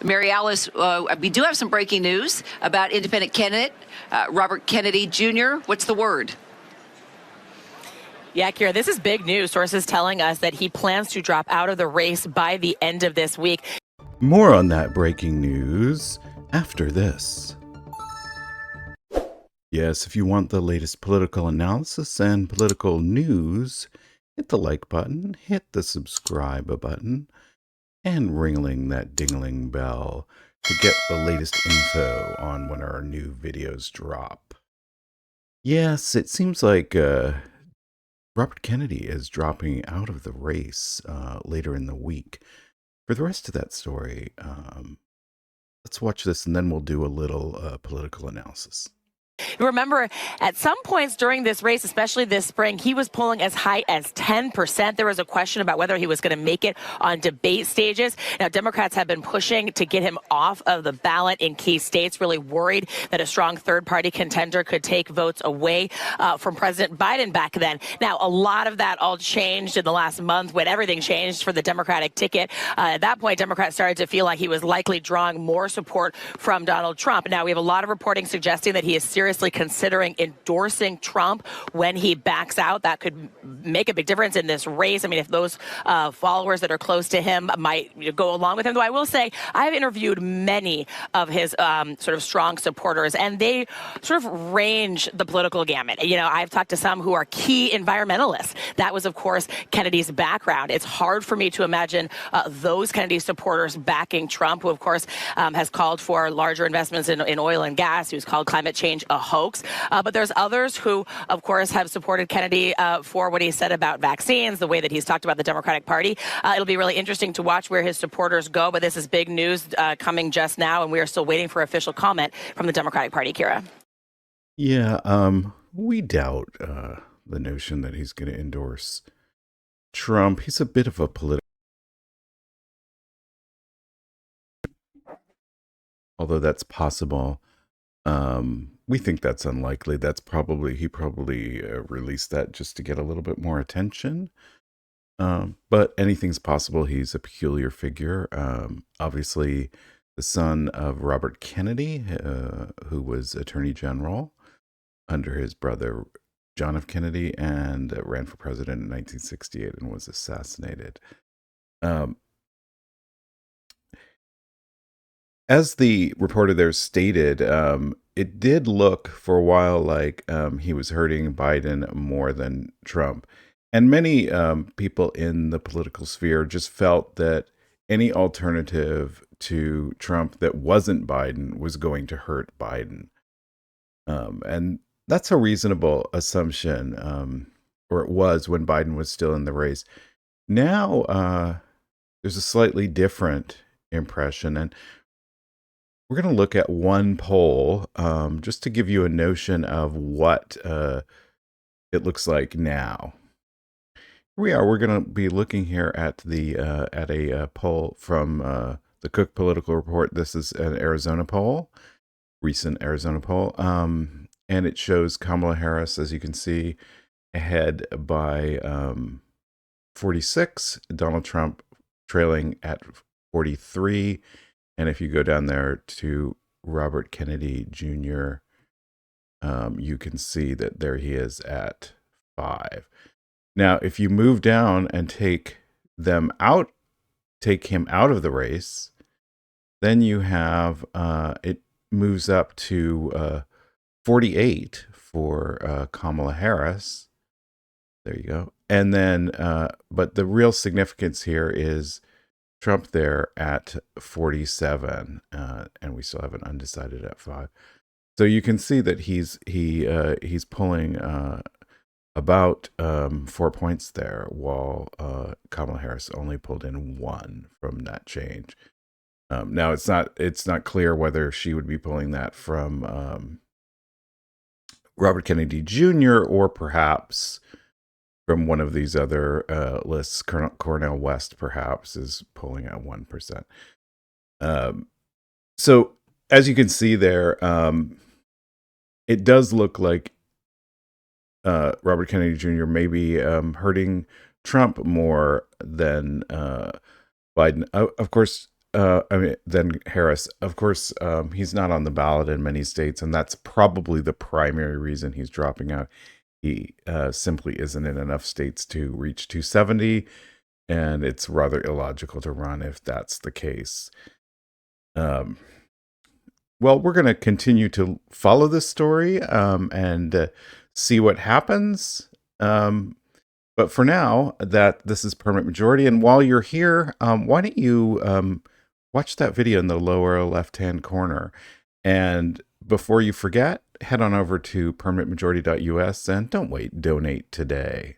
Mary Alice, we do have some breaking news about independent candidate Robert Kennedy Jr. What's the word? Yeah, Kira, this is big news. Sources telling us that he plans to drop out of the race by the end of this week. More on that breaking news after this. Yes, if you want the latest political analysis and political news, hit the like button, hit the subscribe button, and ringling that dingling bell to get the latest info on when our new videos drop. Yes, it seems like Robert Kennedy is dropping out of the race later in the week. For the rest of that story, let's watch this and then we'll do a little political analysis. Remember, at some points during this race, especially this spring, he was polling as high as 10%. There was a question about whether he was going to make it on debate stages. Now, Democrats have been pushing to get him off of the ballot in key states, really worried that a strong third-party contender could take votes away from President Biden back then. Now, a lot of that all changed in the last month when everything changed for the Democratic ticket. At that point, Democrats started to feel like he was likely drawing more support from Donald Trump. Now, we have a lot of reporting suggesting that he is seriously considering endorsing Trump when he backs out. That could make a big difference in this race. I mean, if those followers that are close to him might go along with him. Though I will say, I've interviewed many of his sort of strong supporters, and they sort of range the political gamut. You know, I've talked to some who are key environmentalists. That was, of course, Kennedy's background. It's hard for me to imagine those Kennedy supporters backing Trump, who, of course, has called for larger investments in oil and gas, who's called climate change a hoax. But there's others who, of course, have supported Kennedy for what he said about vaccines, the way that he's talked about the Democratic Party. It'll be really interesting to watch where his supporters go. But this is big news coming just now, and we are still waiting for official comment from the Democratic Party, Kira. Yeah, we doubt the notion that he's going to endorse Trump. He's a bit of a political, although that's possible. We think that's unlikely. He probably released that just to get a little bit more attention. But anything's possible. He's a peculiar figure. Obviously, the son of Robert Kennedy, who was Attorney General under his brother John F. Kennedy, and ran for president in 1968 and was assassinated. As the reporter there stated, it did look for a while like he was hurting Biden more than Trump. And many people in the political sphere just felt that any alternative to Trump that wasn't Biden was going to hurt Biden. And that's a reasonable assumption, or it was when Biden was still in the race. Now, there's a slightly different impression. And we're going to look at one poll just to give you a notion of what it looks like now. Here we are. We're going to be looking here at a poll from the Cook Political Report. This is an Arizona poll, recent Arizona poll, and it shows Kamala Harris, as you can see, ahead by 46, Donald Trump trailing at 43. And if you go down there to Robert Kennedy Jr., you can see that there he is at 5. Now, if you move down and take him out of the race, then you have it moves up to 48 for Kamala Harris. There you go. And then, but the real significance here is Trump there at 47, and we still have an undecided at 5. So you can see that he's pulling about 4 points there, while Kamala Harris only pulled in 1 from that change. Now it's not clear whether she would be pulling that from Robert Kennedy Jr. or perhaps from one of these other lists. Cornel West perhaps is pulling at 1%. So as you can see there, it does look like Robert Kennedy Jr. may be hurting Trump more than Biden. Of course, than Harris. Of course, he's not on the ballot in many states, and that's probably the primary reason he's dropping out. He simply isn't in enough states to reach 270, and it's rather illogical to run if that's the case. Well, we're going to continue to follow this story and see what happens. But for now, that this is permanent majority. And while you're here, why don't you watch that video in the lower left-hand corner? And before you forget, head on over to permanentmajority.us and don't wait, donate today.